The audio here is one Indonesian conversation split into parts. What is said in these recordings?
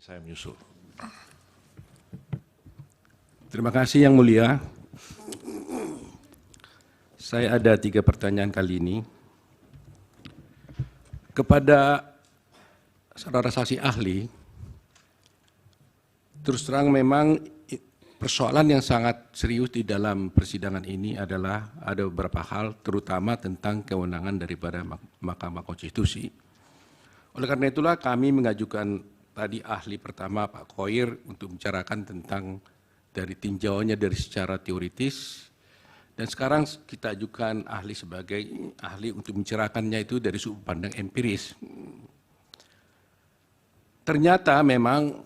Saya menyusul. Terima kasih Yang Mulia. Saya ada 3 pertanyaan kali ini. Kepada saudara saksi ahli, terus terang memang persoalan yang sangat serius di dalam persidangan ini adalah ada beberapa hal, terutama tentang kewenangan daripada Mahkamah Konstitusi. Oleh karena itulah kami mengajukan tadi ahli pertama Pak Khoir untuk membicarakan tentang dari tinjauannya dari secara teoritis, dan sekarang kita ajukan ahli sebagai ahli untuk mencerahkannya itu dari sudut pandang empiris. Ternyata memang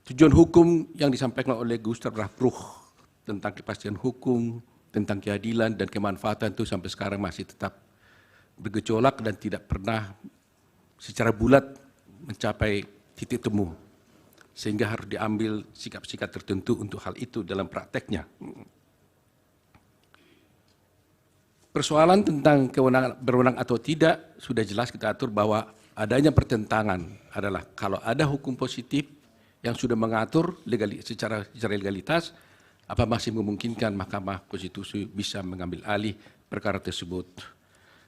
tujuan hukum yang disampaikan oleh Gustav Rahbruch tentang kepastian hukum, tentang keadilan dan kemanfaatan itu sampai sekarang masih tetap bergejolak dan tidak pernah secara bulat mencapai titik temu, sehingga harus diambil sikap-sikap tertentu untuk hal itu dalam prakteknya. Persoalan tentang kewenangan berwenang atau tidak sudah jelas kita atur bahwa adanya pertentangan adalah kalau ada hukum positif yang sudah mengatur secara legalitas, apa masih memungkinkan Mahkamah Konstitusi bisa mengambil alih perkara tersebut.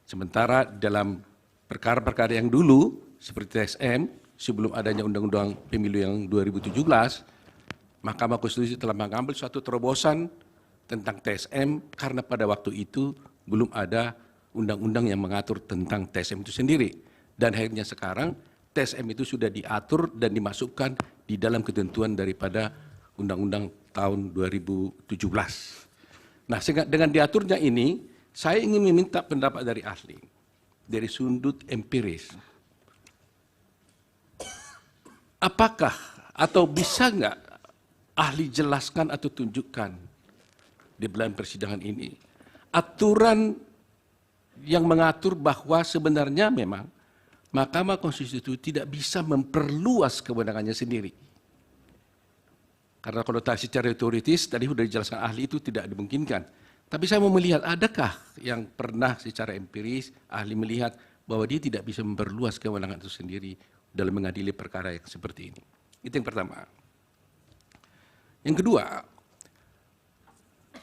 Sementara dalam perkara-perkara yang dulu seperti TSM, sebelum adanya Undang-Undang Pemilu yang 2017, Mahkamah Konstitusi telah mengambil suatu terobosan tentang TSM karena pada waktu itu belum ada undang-undang yang mengatur tentang TSM itu sendiri. Dan akhirnya sekarang TSM itu sudah diatur dan dimasukkan di dalam ketentuan daripada Undang-Undang tahun 2017. Nah, dengan diaturnya ini, saya ingin meminta pendapat dari ahli, dari sudut empiris. Apakah atau bisa nggak ahli jelaskan atau tunjukkan di dalam persidangan ini aturan yang mengatur bahwa sebenarnya memang Mahkamah Konstitusi tidak bisa memperluas kewenangannya sendiri. Karena konotasi secara teoritis tadi sudah dijelaskan ahli itu tidak dimungkinkan. Tapi saya mau melihat adakah yang pernah secara empiris ahli melihat bahwa dia tidak bisa memperluas kewenangan itu sendiri dalam mengadili perkara yang seperti ini. Itu yang pertama. Yang kedua,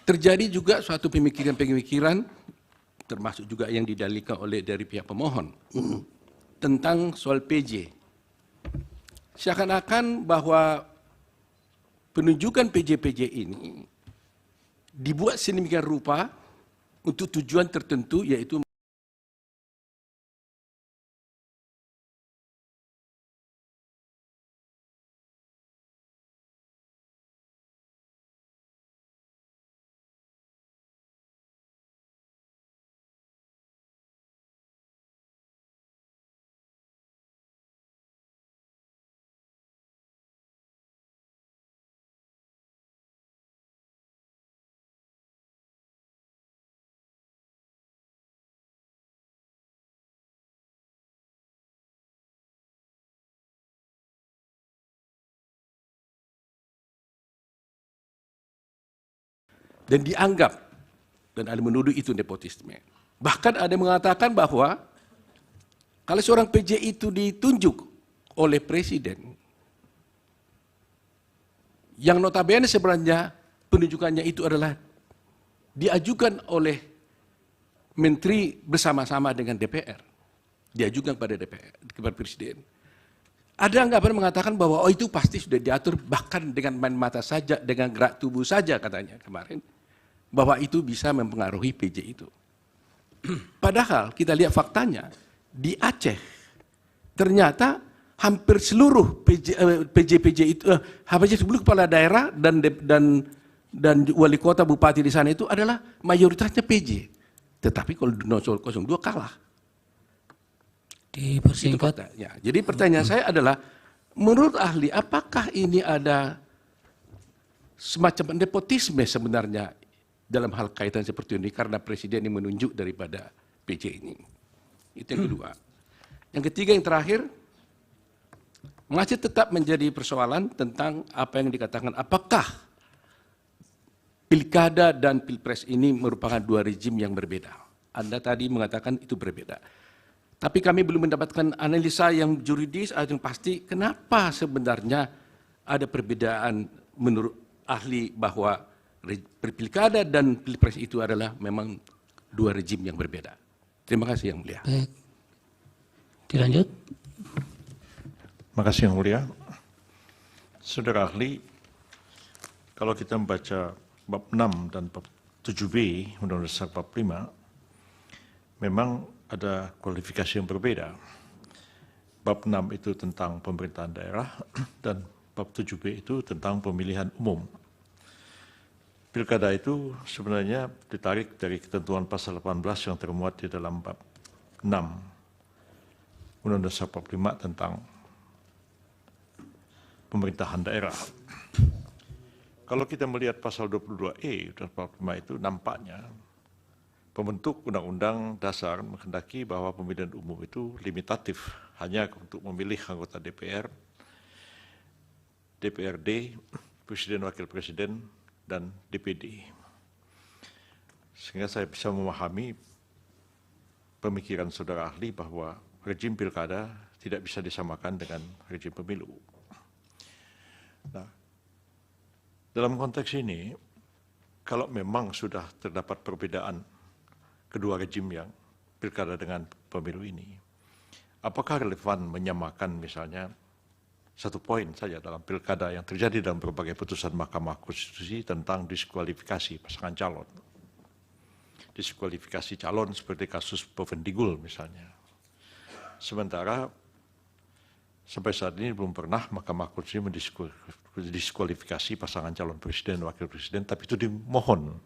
terjadi juga suatu pemikiran-pemikiran, termasuk juga yang didalilkan oleh dari pihak pemohon, tentang soal PJ. Seakan-akan bahwa penunjukan PJ-PJ ini dibuat sedemikian rupa untuk tujuan tertentu, yaitu dan dianggap, dan ada menuduh itu nepotisme. Bahkan ada yang mengatakan bahwa kalau seorang PJ itu ditunjuk oleh presiden, yang notabene sebenarnya penunjukannya itu adalah diajukan oleh menteri bersama-sama dengan DPR, diajukan kepada DPR, kepada presiden. Ada anggapan mengatakan bahwa oh itu pasti sudah diatur bahkan dengan main mata saja, dengan gerak tubuh saja katanya kemarin, bahwa itu bisa mempengaruhi PJ itu. Padahal kita lihat faktanya, di Aceh ternyata hampir seluruh PJ itu, hampir seluruh kepala daerah dan wali kota bupati di sana itu adalah mayoritasnya PJ. Tetapi kalau 02 kalah. Dipersingkat. Jadi pertanyaan saya adalah, menurut ahli, apakah ini ada semacam nepotisme sebenarnya dalam hal kaitan seperti ini karena presiden yang menunjuk daripada PJ ini? Itu yang kedua. Yang ketiga, yang terakhir, masih tetap menjadi persoalan tentang apa yang dikatakan apakah pilkada dan pilpres ini merupakan dua rezim yang berbeda. Anda tadi mengatakan itu berbeda. Tapi kami belum mendapatkan analisa yang juridis atau yang pasti kenapa sebenarnya ada perbedaan menurut ahli bahwa pilkada dan pilpres itu adalah memang dua rejim yang berbeda. Terima kasih Yang Mulia. Baik. Dilanjut. Terima kasih Yang Mulia. Saudara ahli, kalau kita membaca bab 6 dan bab 7b Undang-Undang Dasar 45, memang ada kualifikasi yang berbeda. Bab 6 itu tentang pemerintahan daerah dan bab 7b itu tentang pemilihan umum. Pilkada itu sebenarnya ditarik dari ketentuan pasal 18 yang termuat di dalam bab 6 Undang-Undang Dasar 45 tentang pemerintahan daerah. Kalau kita melihat pasal 22E Undang-Undang 45 itu nampaknya pembentuk Undang-Undang Dasar menghendaki bahwa pemilihan umum itu limitatif, hanya untuk memilih anggota DPR, DPRD, Presiden Wakil Presiden, dan DPD. Sehingga saya bisa memahami pemikiran saudara ahli bahwa rejim pilkada tidak bisa disamakan dengan rejim pemilu. Nah, dalam konteks ini, kalau memang sudah terdapat perbedaan kedua rejim yang pilkada dengan pemilu ini, apakah relevan menyamakan misalnya satu poin saja dalam pilkada yang terjadi dalam berbagai putusan Mahkamah Konstitusi tentang diskualifikasi pasangan calon. Diskualifikasi calon seperti kasus Bovendigul misalnya. Sementara sampai saat ini belum pernah Mahkamah Konstitusi mendiskualifikasi pasangan calon presiden dan wakil presiden, tapi itu dimohon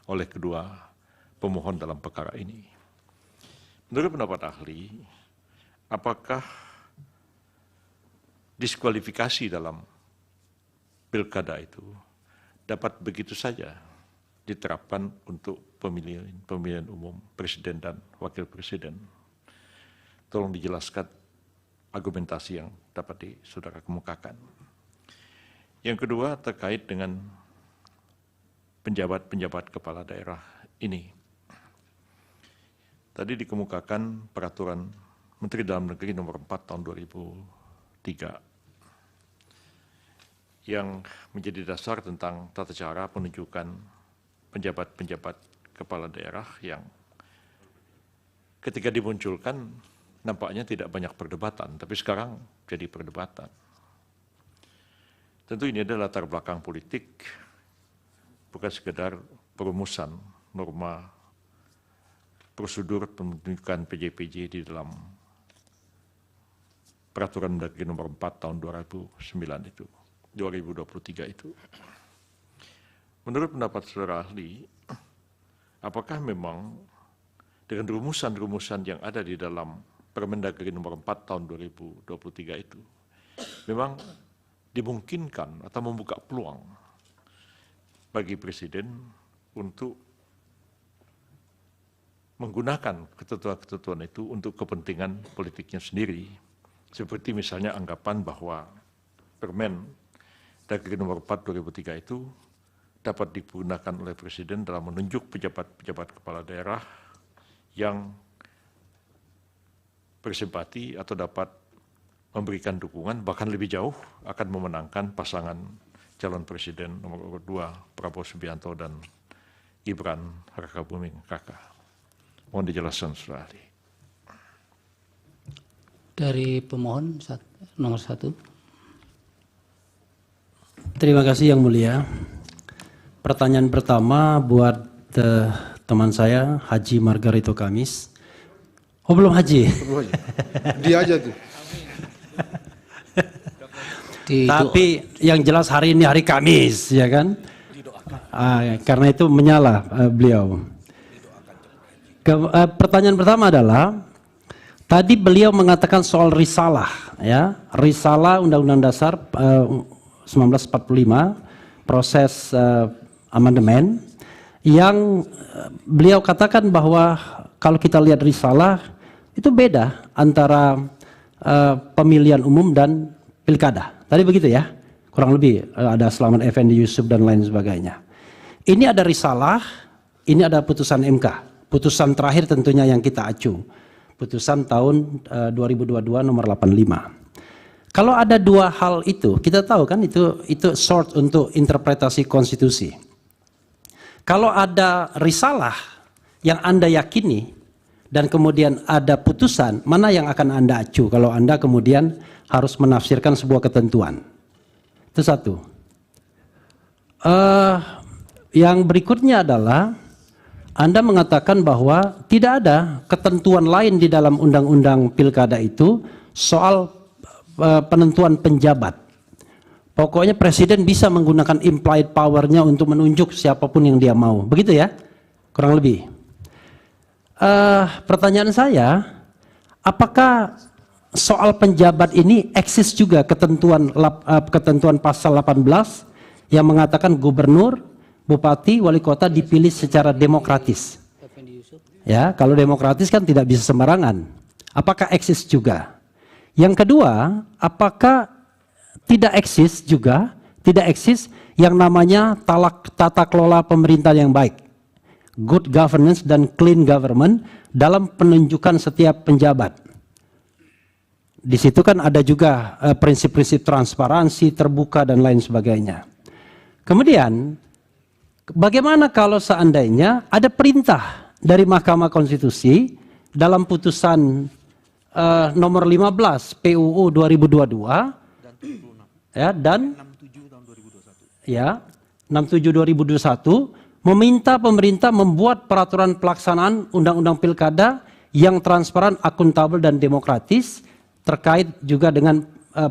oleh kedua pemohon dalam perkara ini. Menurut pendapat ahli, apakah diskualifikasi dalam pilkada itu dapat begitu saja diterapkan untuk pemilihan umum presiden dan wakil presiden? Tolong dijelaskan argumentasi yang dapat saudara kemukakan. Yang kedua terkait dengan penjabat-penjabat kepala daerah ini. Tadi dikemukakan peraturan Menteri Dalam Negeri nomor 4 tahun 2003 yang menjadi dasar tentang tata cara penunjukan penjabat-penjabat kepala daerah yang ketika dimunculkan nampaknya tidak banyak perdebatan, tapi sekarang jadi perdebatan. Tentu ini adalah latar belakang politik, bukan sekedar perumusan norma prosedur penunjukan PJ-PJ di dalam Peraturan Mendagri nomor 4 tahun 2003 itu. Menurut pendapat saudara ahli, apakah memang dengan rumusan-rumusan yang ada di dalam Permendagri nomor 4 tahun 2023 itu memang dimungkinkan atau membuka peluang bagi presiden untuk menggunakan ketentuan-ketentuan itu untuk kepentingan politiknya sendiri. Seperti misalnya anggapan bahwa Permen Dagri nomor 4 2003 itu dapat digunakan oleh presiden dalam menunjuk pejabat-pejabat kepala daerah yang bersimpati atau dapat memberikan dukungan bahkan lebih jauh akan memenangkan pasangan calon presiden nomor 2 Prabowo Subianto dan Gibran Rakabuming Raka. Mohon dijelaskan saudara ahli. Dari pemohon nomor 1. Terima kasih Yang Mulia. Pertanyaan pertama buat teman saya Haji Margarito Kamis. Oh belum haji? Dia aja tuh. Tapi yang jelas hari ini hari Kamis, ya kan? Karena itu menyala beliau. Pertanyaan pertama adalah, tadi beliau mengatakan soal risalah, ya, risalah Undang-Undang Dasar 1945, proses amandemen, yang beliau katakan bahwa kalau kita lihat risalah itu beda antara pemilihan umum dan pilkada. Tadi begitu ya, kurang lebih ada Selamat Effendi Yusuf dan lain sebagainya. Ini ada risalah, ini ada putusan MK. Putusan terakhir tentunya yang kita acu. putusan tahun 2022 nomor 85. Kalau ada dua hal itu, kita tahu kan itu short untuk interpretasi konstitusi. Kalau ada risalah yang Anda yakini dan kemudian ada putusan, mana yang akan Anda acu kalau Anda kemudian harus menafsirkan sebuah ketentuan? Itu satu. Yang berikutnya adalah Anda mengatakan bahwa tidak ada ketentuan lain di dalam undang-undang pilkada itu soal penentuan penjabat. Pokoknya presiden bisa menggunakan implied power-nya untuk menunjuk siapapun yang dia mau. Begitu ya? Kurang lebih. Pertanyaan saya, apakah soal penjabat ini eksis juga ketentuan pasal 18 yang mengatakan gubernur, bupati, wali kota dipilih secara demokratis? Ya, kalau demokratis kan tidak bisa sembarangan. Apakah eksis juga? Yang kedua, apakah tidak eksis juga, tidak eksis yang namanya tata kelola pemerintahan yang baik, good governance dan clean government dalam penunjukan setiap penjabat? Di situ kan ada juga prinsip-prinsip transparansi, terbuka dan lain sebagainya. Kemudian, bagaimana kalau seandainya ada perintah dari Mahkamah Konstitusi dalam putusan nomor 15 PUU 2022 ya, dan 67 2021 meminta pemerintah membuat peraturan pelaksanaan undang-undang pilkada yang transparan, akuntabel dan demokratis terkait juga dengan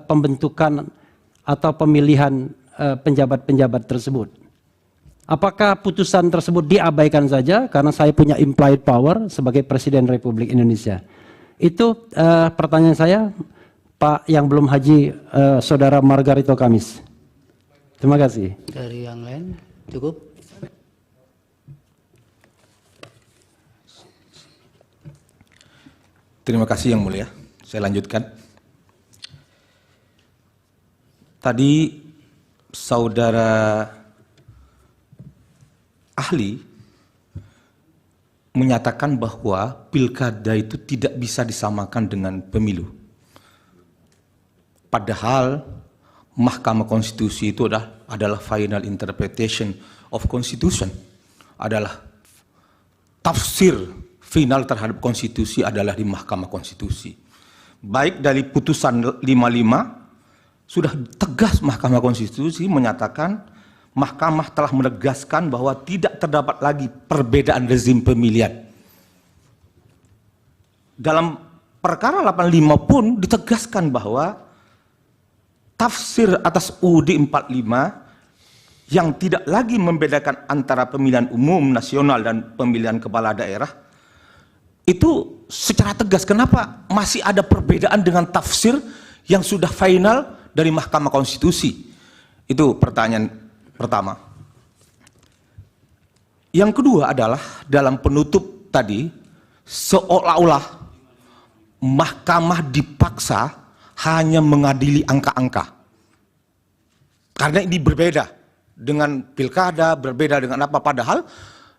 pembentukan atau pemilihan penjabat-penjabat tersebut. Apakah putusan tersebut diabaikan saja karena saya punya implied power sebagai Presiden Republik Indonesia? Itu pertanyaan saya, Pak yang belum haji, Saudara Margarito Kamis. Terima kasih. Dari yang lain cukup? Terima kasih Yang Mulia. Saya lanjutkan. Tadi Saudara ahli menyatakan bahwa pilkada itu tidak bisa disamakan dengan pemilu. Padahal Mahkamah Konstitusi itu adalah final interpretation of Constitution, adalah tafsir final terhadap konstitusi adalah di Mahkamah Konstitusi. Baik dari putusan 55 sudah tegas Mahkamah Konstitusi menyatakan Mahkamah telah menegaskan bahwa tidak terdapat lagi perbedaan rezim pemilihan. Dalam perkara 85 pun ditegaskan bahwa tafsir atas UUD 45 yang tidak lagi membedakan antara pemilihan umum nasional dan pemilihan kepala daerah itu secara tegas. Kenapa masih ada perbedaan dengan tafsir yang sudah final dari Mahkamah Konstitusi? Itu pertanyaan pertama. Yang kedua adalah dalam penutup tadi seolah-olah mahkamah dipaksa hanya mengadili angka-angka. Karena ini berbeda dengan pilkada, berbeda dengan apa, padahal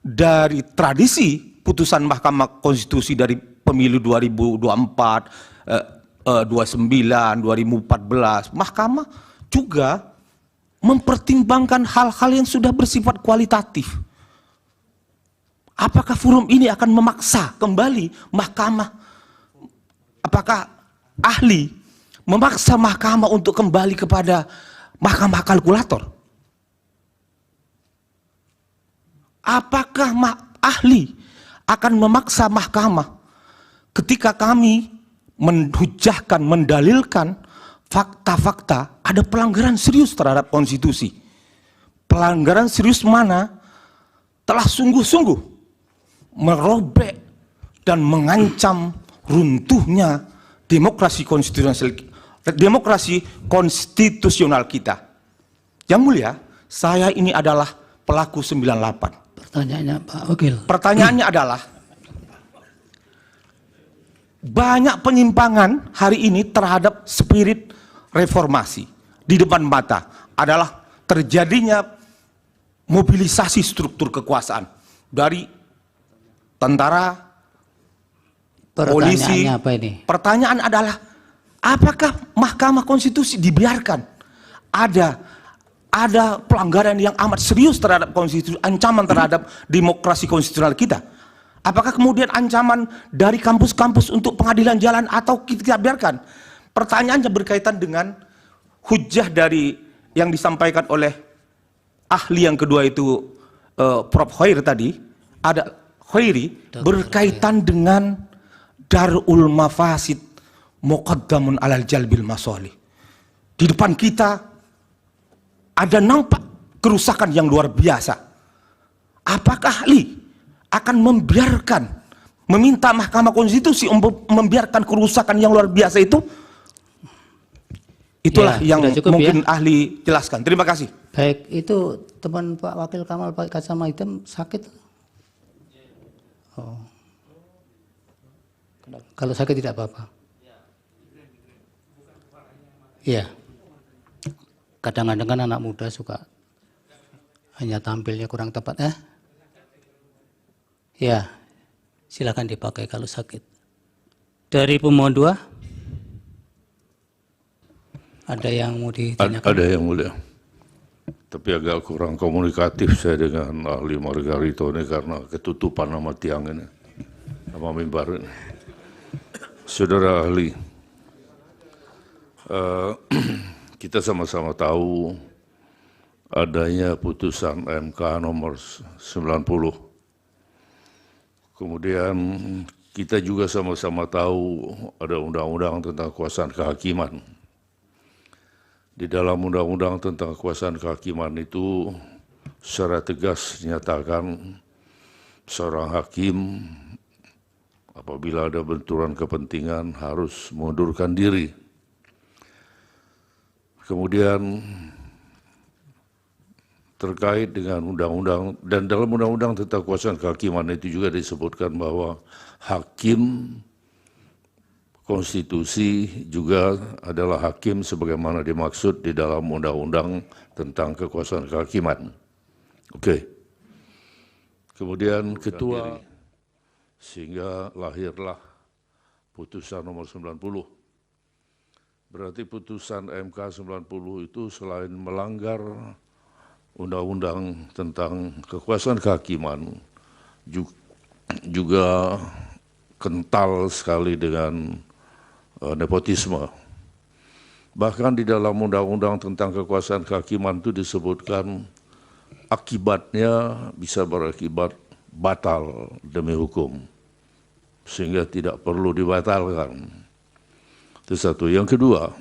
dari tradisi putusan Mahkamah Konstitusi dari pemilu 2024, 29, 2014, mahkamah juga mempertimbangkan hal-hal yang sudah bersifat kualitatif. Apakah forum ini akan memaksa kembali mahkamah? Apakah ahli memaksa mahkamah untuk kembali kepada mahkamah kalkulator? Apakah ahli akan memaksa mahkamah ketika kami menhujahkan, mendalilkan fakta-fakta ada pelanggaran serius terhadap konstitusi? Pelanggaran serius mana telah sungguh-sungguh merobek dan mengancam runtuhnya demokrasi konstitusional kita. Yang Mulia, saya ini adalah pelaku 98. Pertanyaannya Pak Wakil. Pertanyaannya adalah banyak penyimpangan hari ini terhadap spirit reformasi di depan mata adalah terjadinya mobilisasi struktur kekuasaan dari tentara, polisi. Pertanyaannya apa ini? Pertanyaan adalah, apakah Mahkamah Konstitusi dibiarkan ada pelanggaran yang amat serius terhadap konstitusi, ancaman terhadap demokrasi konstitusional kita? Apakah kemudian ancaman dari kampus-kampus untuk pengadilan jalan atau kita biarkan? Pertanyaannya berkaitan dengan hujah dari yang disampaikan oleh ahli yang kedua itu Prof. Khairi tadi, ada Khairi berkaitan dengan darul mafasid muqaddamun alal jalbil masolih. Di depan kita ada nampak kerusakan yang luar biasa. Apakah ahli akan meminta Mahkamah Konstitusi untuk membiarkan kerusakan yang luar biasa itu? Itulah Ya, yang sudah cukup mungkin ya. ahli jelaskan. Terima kasih. Baik, itu teman Pak Wakil Kamal pakai kacamata hitam sakit? Oh. Kalau sakit tidak apa-apa. Iya. Kadang-kadang kan anak muda suka hanya tampilnya kurang tepat. Ya, silakan dipakai kalau sakit. Dari pemohon 2. Ada yang mau ditanyakan? Ada yang mulia. Tapi agak kurang komunikatif saya dengan ahli Margarito ini karena ketutupan nama tiang ini, nama mimbar ini. Saudara ahli, kita sama-sama tahu adanya putusan MK nomor 90. Kemudian kita juga sama-sama tahu ada undang-undang tentang kekuasaan kehakiman. Di dalam undang-undang tentang kekuasaan kehakiman itu secara tegas dinyatakan seorang hakim apabila ada benturan kepentingan harus mengundurkan diri. Kemudian terkait dengan undang-undang, dan dalam undang-undang tentang kekuasaan kehakiman itu juga disebutkan bahwa hakim konstitusi juga adalah hakim sebagaimana dimaksud di dalam undang-undang tentang kekuasaan kehakiman. Oke. Kemudian ketua, sehingga lahirlah putusan nomor 90. Berarti putusan MK 90 itu selain melanggar undang-undang tentang kekuasaan kehakiman, juga kental sekali dengan nepotisme. Bahkan di dalam undang-undang tentang kekuasaan kehakiman itu disebutkan akibatnya bisa berakibat batal demi hukum, sehingga tidak perlu dibatalkan. Itu satu. Yang kedua,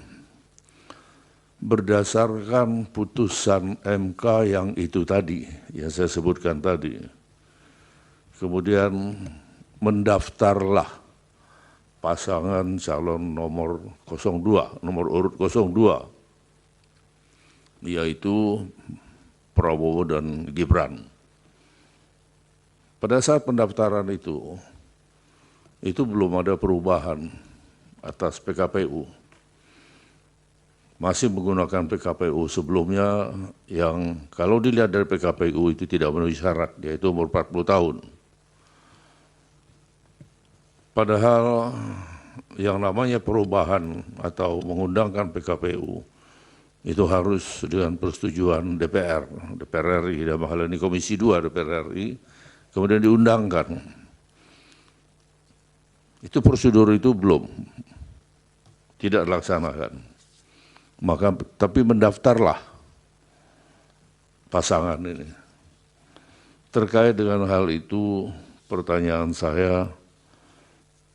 berdasarkan putusan MK yang itu tadi, yang saya sebutkan tadi, kemudian mendaftarlah pasangan calon nomor 02, nomor urut 02, yaitu Prabowo dan Gibran. Pada saat pendaftaran itu belum ada perubahan atas PKPU. Masih menggunakan PKPU sebelumnya yang kalau dilihat dari PKPU itu tidak memenuhi syarat, yaitu umur 40 tahun. Padahal yang namanya perubahan atau mengundangkan PKPU itu harus dengan persetujuan DPR RI, dalam hal ini Komisi 2 DPR RI, kemudian diundangkan. Itu prosedur itu belum, tidak dilaksanakan. Maka tapi mendaftarlah pasangan ini. Terkait dengan hal itu, pertanyaan saya,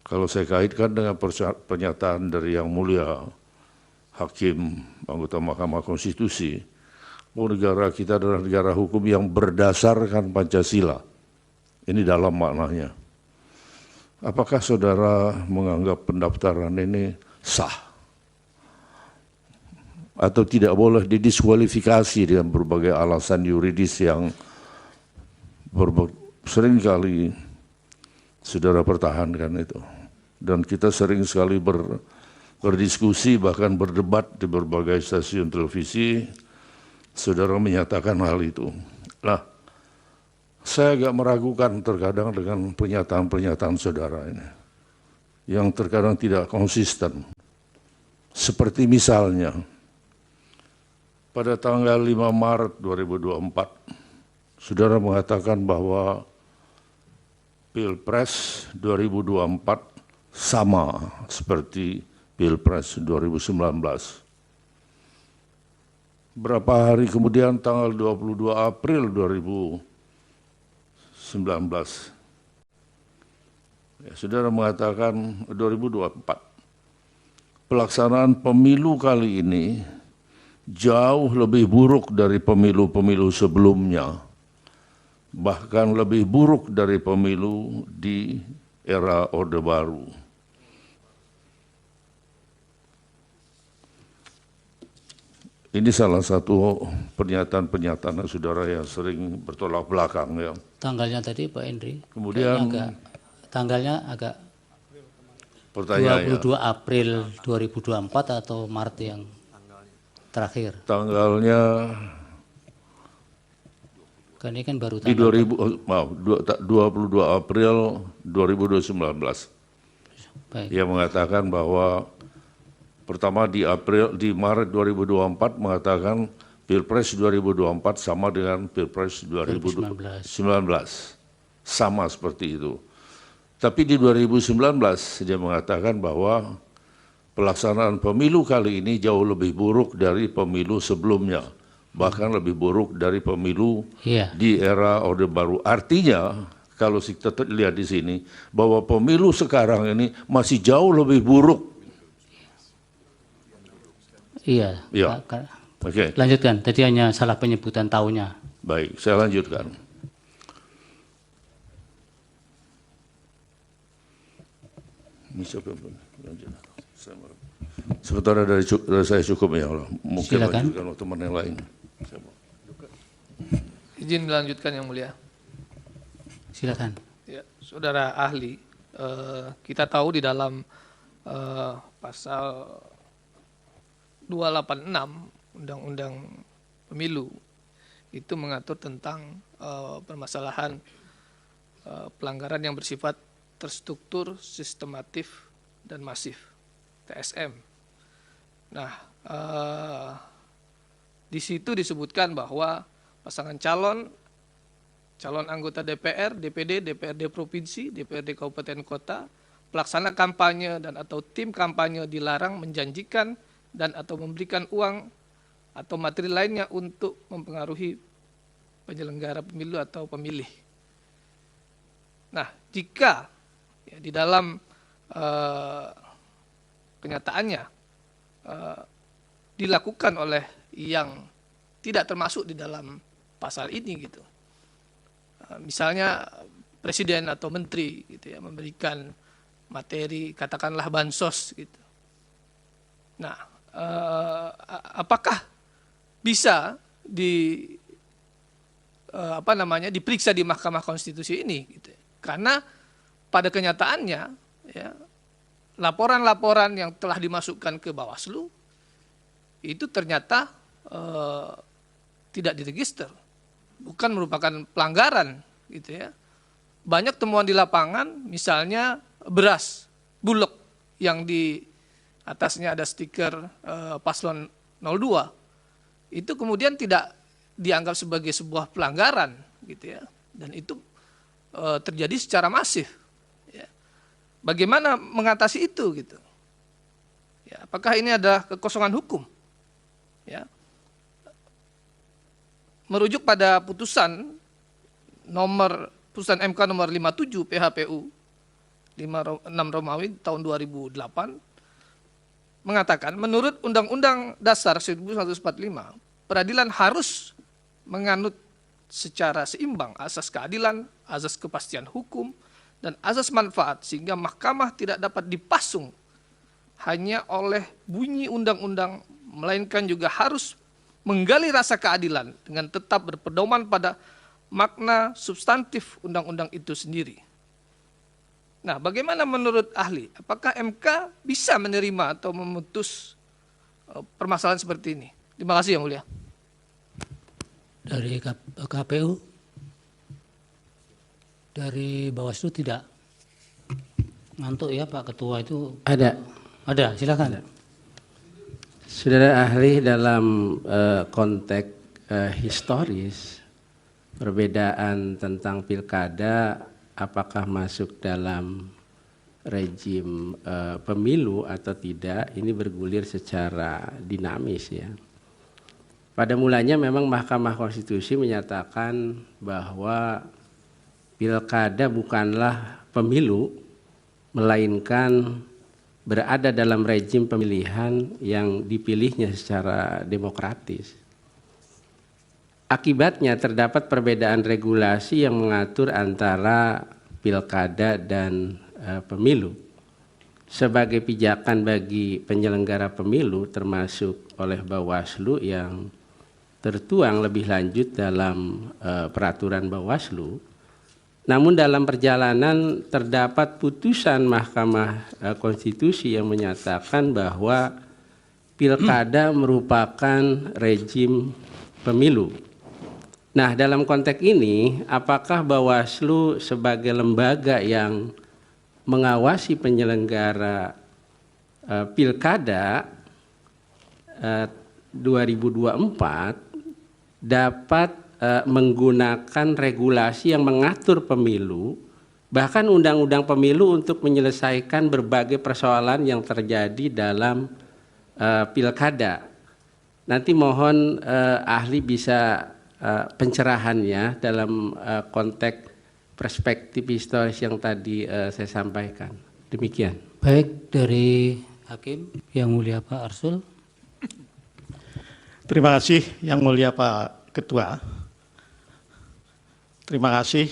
kalau saya kaitkan dengan pernyataan dari Yang Mulia Hakim anggota Mahkamah Konstitusi, bahwa negara kita adalah negara hukum yang berdasarkan Pancasila. Ini dalam maknanya. Apakah saudara menganggap pendaftaran ini sah? Atau tidak boleh didiskualifikasi dengan berbagai alasan yuridis yang seringkali saudara pertahankan itu. Dan kita sering sekali berdiskusi, bahkan berdebat di berbagai stasiun televisi, saudara menyatakan hal itu. Nah, saya agak meragukan terkadang dengan pernyataan-pernyataan saudara ini. yang terkadang tidak konsisten. Seperti misalnya, pada tanggal 5 Maret 2024, saudara mengatakan bahwa Pilpres 2024 sama seperti Pilpres 2019. Berapa hari kemudian, tanggal 22 April 2019, saudara mengatakan 2024, pelaksanaan pemilu kali ini jauh lebih buruk dari pemilu-pemilu sebelumnya, bahkan lebih buruk dari pemilu di era Orde Baru. Ini salah satu pernyataan-pernyataan saudara yang sering bertolak belakang, ya. Tanggalnya tadi Pak Henry. Kemudian Tanggalnya agak pertanyaannya, 22 April 2024 atau Maret yang terakhir. tanggalnya Kan ini kan baru di tanggal 22 April 2019. baik. Ia mengatakan bahwa pertama di Maret 2024 mengatakan Pilpres 2024 sama dengan Pilpres 2019. Sama seperti itu. Tapi di 2019 dia mengatakan bahwa pelaksanaan pemilu kali ini jauh lebih buruk dari pemilu sebelumnya. Bahkan lebih buruk dari pemilu di era Orde Baru. Artinya, kalau kita lihat di sini, bahwa pemilu sekarang ini masih jauh lebih buruk. Iya. Ya. Oke. Lanjutkan. Tadi hanya salah penyebutan tahunnya. Baik, saya lanjutkan. Ini siapa yang lanjut? Sementara dari saya cukup, ya Allah. Mungkin Silakan. lanjutkan teman yang lain. Izin melanjutkan yang mulia. Silakan. Ya, saudara ahli, kita tahu di dalam pasal 286 Undang-Undang Pemilu itu mengatur tentang permasalahan pelanggaran yang bersifat terstruktur, sistematif, dan masif, TSM. Nah, di situ disebutkan bahwa pasangan calon anggota DPR, DPD, DPRD provinsi, DPRD kabupaten kota, pelaksana kampanye dan atau tim kampanye dilarang menjanjikan dan atau memberikan uang atau materi lainnya untuk mempengaruhi penyelenggara pemilu atau pemilih. Nah, jika ya, di dalam kenyataannya dilakukan oleh yang tidak termasuk di dalam pasal ini gitu, misalnya presiden atau menteri gitu ya memberikan materi katakanlah bansos gitu. Nah, apakah bisa diperiksa di Mahkamah Konstitusi ini gitu. Karena pada kenyataannya ya, laporan-laporan yang telah dimasukkan ke Bawaslu itu ternyata tidak diregister, bukan merupakan pelanggaran gitu ya. Banyak temuan di lapangan, misalnya beras bulog yang di atasnya ada stiker paslon 02, itu kemudian tidak dianggap sebagai sebuah pelanggaran gitu ya, dan itu terjadi secara masif. Ya. Bagaimana mengatasi itu gitu? Ya, apakah ini ada kekosongan hukum? Ya. Merujuk pada putusan MK nomor 57 PHPU 56 Romawi tahun 2008 mengatakan menurut Undang-Undang Dasar 1945 peradilan harus menganut secara seimbang asas keadilan, asas kepastian hukum, dan asas manfaat sehingga mahkamah tidak dapat dipasung hanya oleh bunyi undang-undang, melainkan juga harus menggali rasa keadilan dengan tetap berpedoman pada makna substantif undang-undang itu sendiri. Nah, bagaimana menurut ahli? Apakah MK bisa menerima atau memutus permasalahan seperti ini? Terima kasih yang mulia. Dari KPU, dari Bawaslu tidak. Ngantuk ya Pak Ketua itu. Ada. Ada, silakan. Saudara ahli, dalam konteks historis, perbedaan tentang pilkada apakah masuk dalam rejim pemilu atau tidak, ini bergulir secara dinamis ya. Pada mulanya memang Mahkamah Konstitusi menyatakan bahwa pilkada bukanlah pemilu, melainkan berada dalam rejim pemilihan yang dipilihnya secara demokratis. Akibatnya terdapat perbedaan regulasi yang mengatur antara pilkada dan pemilu. Sebagai pijakan bagi penyelenggara pemilu termasuk oleh Bawaslu yang tertuang lebih lanjut dalam peraturan Bawaslu. Namun dalam perjalanan terdapat putusan Mahkamah Konstitusi yang menyatakan bahwa pilkada merupakan rejim pemilu. Nah, dalam konteks ini, apakah Bawaslu sebagai lembaga yang mengawasi penyelenggara pilkada 2024 dapat menggunakan regulasi yang mengatur pemilu, bahkan undang-undang pemilu untuk menyelesaikan berbagai persoalan yang terjadi dalam pilkada. Nanti mohon ahli bisa pencerahannya dalam konteks perspektif historis yang tadi saya sampaikan. Demikian. Baik, dari Hakim yang mulia Pak Arsul. Terima kasih yang mulia Pak Ketua. Terima kasih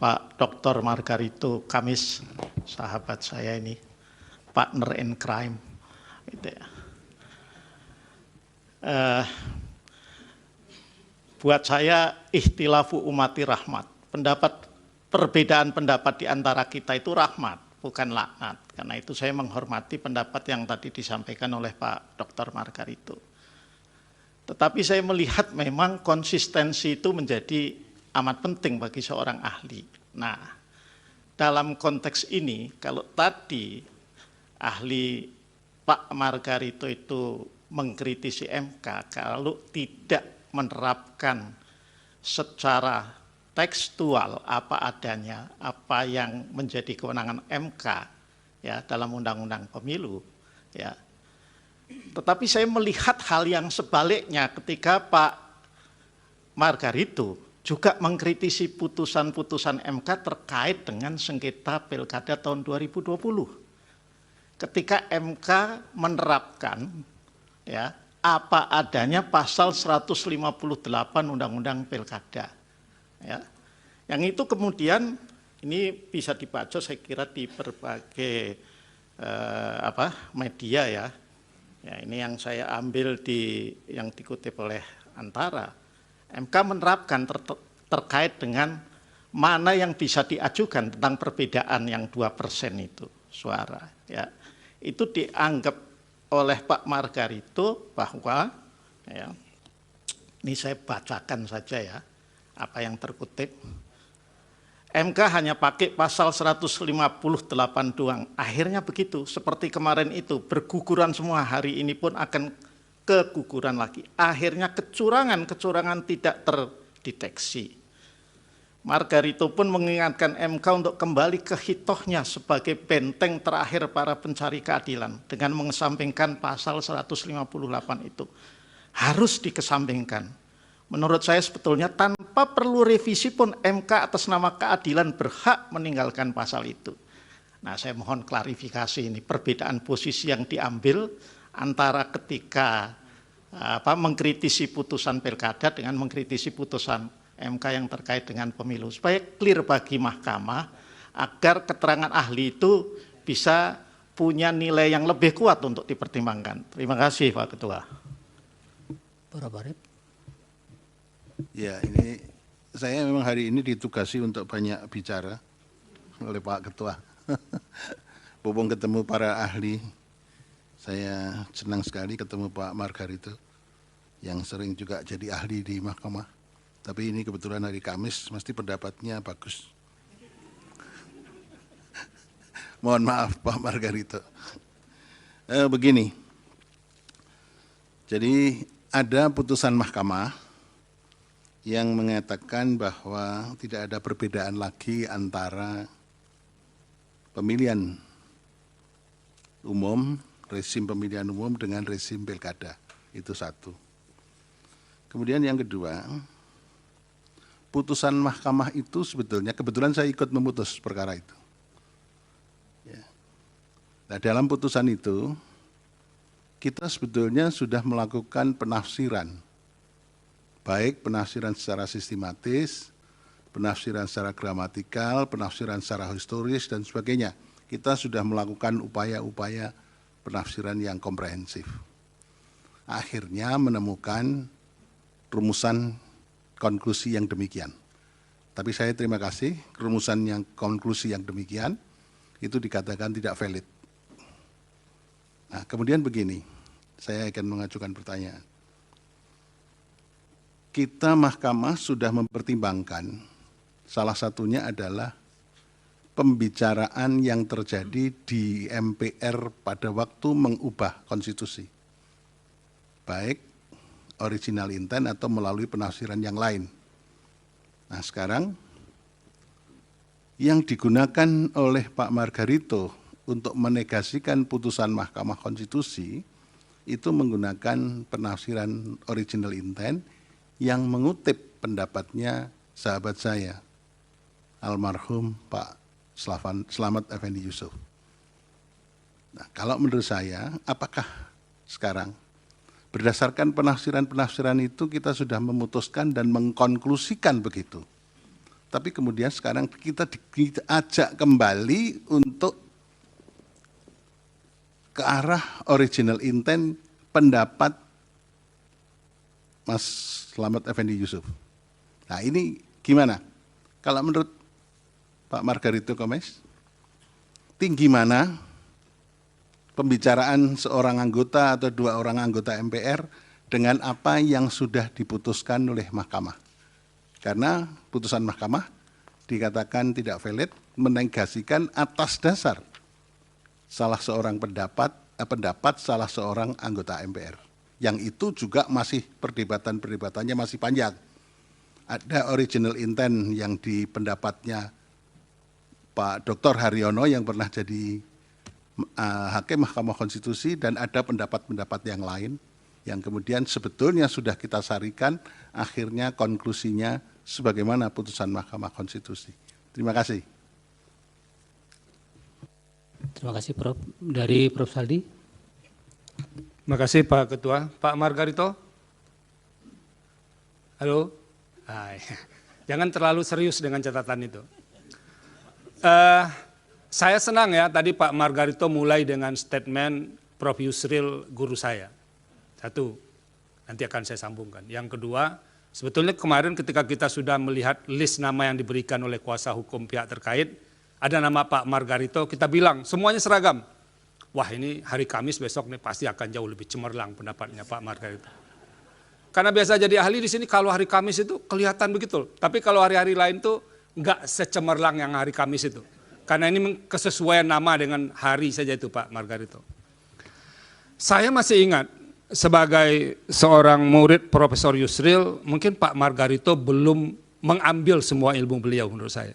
Pak Dr. Margarito Kamis, sahabat saya ini, partner in crime. Gitu ya. Buat saya ikhtilafu umati rahmat. Perbedaan pendapat di antara kita itu rahmat, bukan laknat. Karena itu saya menghormati pendapat yang tadi disampaikan oleh Pak Dr. Margarito. Tetapi saya melihat memang konsistensi itu menjadi amat penting bagi seorang ahli. Nah, dalam konteks ini, kalau tadi ahli Pak Margarito itu mengkritisi MK, kalau tidak menerapkan secara tekstual apa adanya, apa yang menjadi kewenangan MK ya dalam Undang-Undang Pemilu, ya. Tetapi saya melihat hal yang sebaliknya ketika Pak Margarito juga mengkritisi putusan-putusan MK terkait dengan sengketa pilkada tahun 2020. Ketika MK menerapkan ya apa adanya pasal 158 Undang-Undang Pilkada. Ya. Yang itu kemudian ini bisa dibaca saya kira di berbagai media ya. Ya, ini yang saya ambil yang dikutip oleh Antara. MK menerapkan terkait dengan mana yang bisa diajukan tentang perbedaan yang 2% itu suara. Ya. Itu dianggap oleh Pak Margarito bahwa, ya, ini saya bacakan saja ya, apa yang terkutip. MK hanya pakai pasal 158 doang. Akhirnya begitu, seperti kemarin itu, berguguran semua, hari ini pun akan keguguran lagi. Akhirnya kecurangan tidak terdeteksi. Margarito pun mengingatkan MK untuk kembali ke hitohnya sebagai benteng terakhir para pencari keadilan dengan mengesampingkan pasal 158 itu. Harus dikesampingkan. Menurut saya sebetulnya tanpa perlu revisi pun MK atas nama keadilan berhak meninggalkan pasal itu. Nah, saya mohon klarifikasi ini perbedaan posisi yang diambil antara ketika mengkritisi putusan pilkada dengan mengkritisi putusan MK yang terkait dengan pemilu. Supaya clear bagi mahkamah agar keterangan ahli itu bisa punya nilai yang lebih kuat untuk dipertimbangkan. Terima kasih Pak Ketua. Pak Barep. Ya, ini saya memang hari ini ditugasi untuk banyak bicara oleh Pak Ketua. Bobong ketemu para ahli, saya senang sekali ketemu Pak Margarito yang sering juga jadi ahli di mahkamah. Tapi ini kebetulan hari Kamis, mesti pendapatnya bagus. Mohon maaf Pak Margarito. Begini, jadi ada putusan mahkamah yang mengatakan bahwa tidak ada perbedaan lagi antara pemilihan umum, rezim pemilihan umum dengan rezim pilkada. Itu satu. Kemudian yang kedua, putusan mahkamah itu sebetulnya, kebetulan saya ikut memutus perkara itu. Nah, dalam putusan itu, kita sebetulnya sudah melakukan penafsiran, baik penafsiran secara sistematis, penafsiran secara gramatikal, penafsiran secara historis, dan sebagainya. Kita sudah melakukan upaya-upaya penafsiran yang komprehensif. Akhirnya menemukan rumusan konklusi yang demikian. Tapi saya terima kasih, rumusan yang konklusi yang demikian, itu dikatakan tidak valid. Nah, kemudian begini, saya akan mengajukan pertanyaan. Kita mahkamah sudah mempertimbangkan, salah satunya adalah pembicaraan yang terjadi di MPR pada waktu mengubah konstitusi. Baik original intent atau melalui penafsiran yang lain. Nah, sekarang yang digunakan oleh Pak Margarito untuk menegasikan putusan Mahkamah Konstitusi itu menggunakan penafsiran original intent yang mengutip pendapatnya sahabat saya, almarhum Pak Slamet Effendi Yusuf. Nah, kalau menurut saya, apakah sekarang berdasarkan penafsiran-penafsiran itu kita sudah memutuskan dan mengkonklusikan begitu. Tapi kemudian sekarang kita diajak kembali untuk ke arah original intent pendapat Mas Slamet Effendi Yusuf. Nah, ini gimana? Kalau menurut Pak Margarito Komes, tinggi mana pembicaraan seorang anggota atau dua orang anggota MPR dengan apa yang sudah diputuskan oleh mahkamah? Karena putusan mahkamah dikatakan tidak valid, menegasikan atas dasar salah seorang pendapat salah seorang anggota MPR. Yang itu juga masih perdebatannya masih panjang. Ada original intent yang di pendapatnya Pak Dr. Haryono yang pernah jadi hakim Mahkamah Konstitusi, dan ada pendapat-pendapat yang lain yang kemudian sebetulnya sudah kita sarikan, akhirnya konklusinya sebagaimana putusan Mahkamah Konstitusi. Terima kasih. Terima kasih Prof. Dari Prof. Saldi. Terima kasih Pak Ketua. Pak Margarito. Halo. Jangan terlalu serius dengan catatan itu. Saya senang ya tadi Pak Margarito mulai dengan statement Prof. Yusril guru saya. Satu, nanti akan saya sambungkan. Yang kedua, sebetulnya kemarin ketika kita sudah melihat list nama yang diberikan oleh kuasa hukum pihak terkait, ada nama Pak Margarito, kita bilang semuanya seragam. Wah, ini hari Kamis besok nih pasti akan jauh lebih cemerlang pendapatnya Pak Margarito. Karena biasa jadi ahli di sini kalau hari Kamis itu kelihatan begitu. Tapi kalau hari-hari lain tuh enggak secemerlang yang hari Kamis itu. Karena ini kesesuaian nama dengan hari saja itu Pak Margarito. Saya masih ingat sebagai seorang murid Profesor Yusril, mungkin Pak Margarito belum mengambil semua ilmu beliau menurut saya.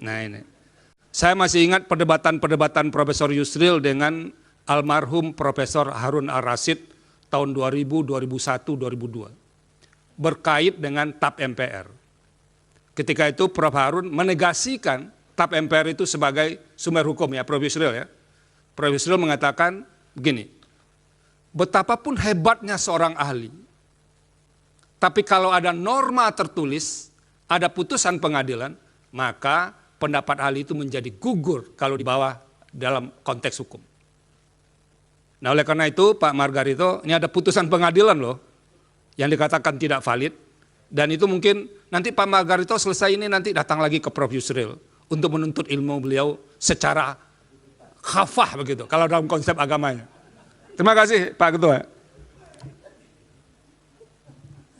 Nah ini, saya masih ingat perdebatan-perdebatan Profesor Yusril dengan almarhum Profesor Harun Ar-Rasyid tahun 2000, 2001, 2002. Berkait dengan TAP MPR. Ketika itu Prof. Harun menegasikan TAP MPR itu sebagai sumber hukum ya, Prof. Yusril ya. Prof. Yusril mengatakan begini, betapapun hebatnya seorang ahli, tapi kalau ada norma tertulis, ada putusan pengadilan, maka pendapat ahli itu menjadi gugur kalau dibawa dalam konteks hukum. Nah oleh karena itu Pak Margarito, ini ada putusan pengadilan loh, yang dikatakan tidak valid, dan itu mungkin nanti Pak Margarito selesai ini nanti datang lagi ke Prof. Yusril untuk menuntut ilmu beliau secara khafah begitu, kalau dalam konsep agamanya. Terima kasih Pak Ketua.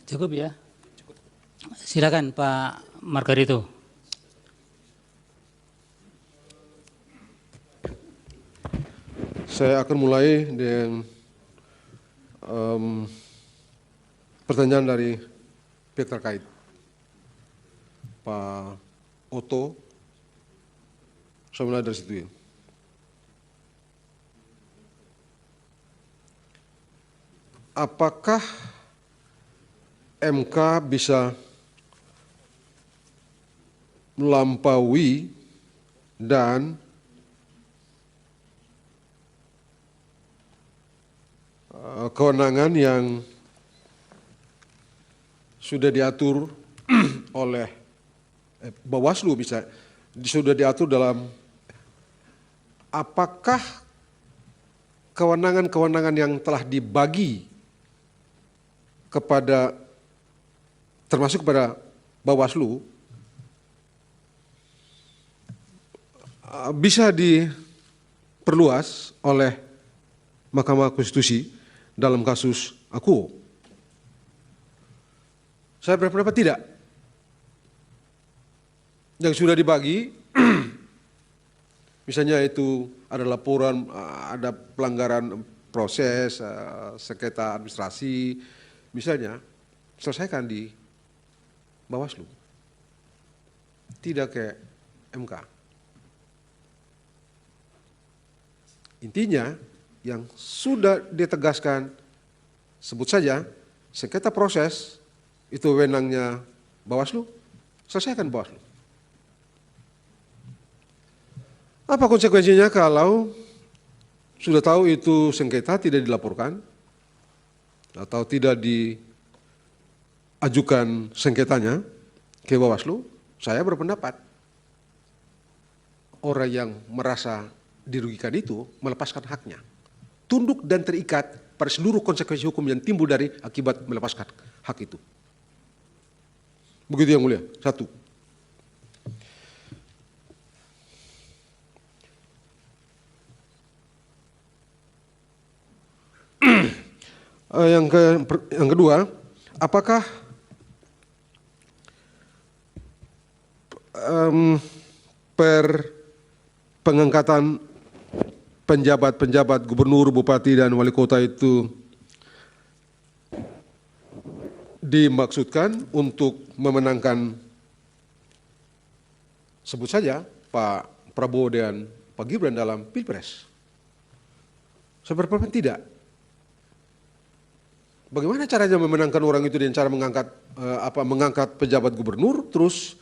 Cukup ya? Silakan Pak Margarito. Saya akan mulai dengan pertanyaan dari pihak terkait. Pak Oto, saya mulai dari situ ya. Apakah MK bisa melampaui dan kewenangan yang sudah diatur oleh Bawaslu, bisa sudah diatur dalam apakah kewenangan-kewenangan yang telah dibagi kepada termasuk kepada Bawaslu bisa diperluas oleh Mahkamah Konstitusi dalam kasus Akuo. Saya berpendapat tidak. Yang sudah dibagi, misalnya itu ada laporan, ada pelanggaran proses, sengketa administrasi, misalnya selesaikan di Bawaslu, tidak ke MK. Intinya yang sudah ditegaskan, sebut saja sengketa proses itu wewenangnya Bawaslu, selesaikan Bawaslu. Apa konsekuensinya kalau sudah tahu itu sengketa tidak dilaporkan atau tidak diajukan sengketanya ke Bawaslu? Saya berpendapat orang yang merasa dirugikan itu melepaskan haknya, tunduk dan terikat pada seluruh konsekuensi hukum yang timbul dari akibat melepaskan hak itu. Begitu yang mulia. Satu. Yang kedua, apakah pengangkatan penjabat-penjabat gubernur, bupati, dan wali kota itu dimaksudkan untuk memenangkan, sebut saja, Pak Prabowo dan Pak Gibran dalam Pilpres? Saya berpendapat tidak. Bagaimana caranya memenangkan orang itu dengan cara mengangkat pejabat gubernur, terus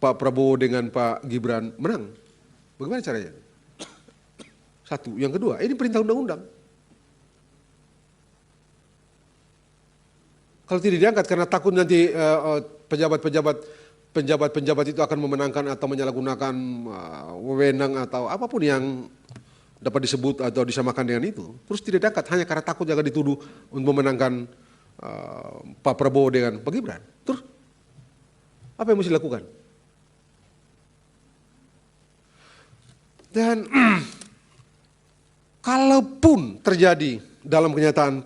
Pak Prabowo dengan Pak Gibran menang? Bagaimana caranya? Satu. Yang kedua, ini perintah undang-undang. Kalau tidak diangkat karena takut nanti penjabat-penjabat itu akan memenangkan atau menyalahgunakan wewenang atau apapun yang dapat disebut atau disamakan dengan itu, terus tidak diangkat hanya karena takut akan dituduh untuk memenangkan Pak Prabowo dengan Pak Gibran. Terus apa yang mesti dilakukan? Dan kalaupun terjadi dalam kenyataan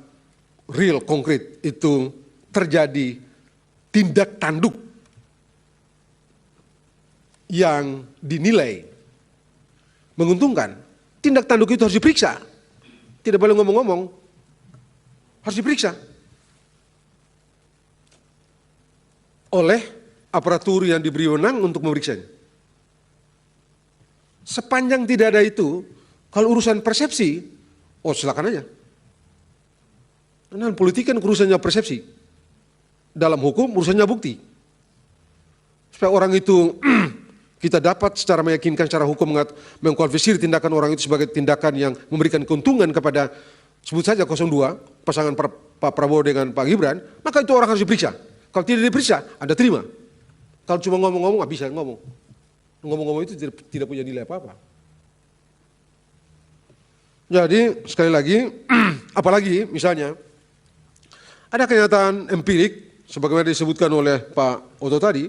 real, konkret, itu terjadi tindak tanduk yang dinilai menguntungkan, tindak tanduk itu harus diperiksa. Tidak boleh ngomong-ngomong, harus diperiksa oleh aparatur yang diberi wewenang untuk memeriksanya. Sepanjang tidak ada itu, kalau urusan persepsi, oh silakan aja. Karena politik kan urusannya persepsi. Dalam hukum urusannya bukti. Supaya orang itu kita dapat secara meyakinkan secara hukum mengkualifikasi tindakan orang itu sebagai tindakan yang memberikan keuntungan kepada, sebut saja 02, pasangan Pak Prabowo dengan Pak Gibran, maka itu orang harus diperiksa. Kalau tidak diperiksa, Anda terima. Kalau cuma ngomong-ngomong, nggak bisa ngomong. Ngomong-ngomong itu tidak punya nilai apa-apa. Jadi sekali lagi, apalagi misalnya ada kenyataan empirik, sebagaimana disebutkan oleh Pak Oto tadi,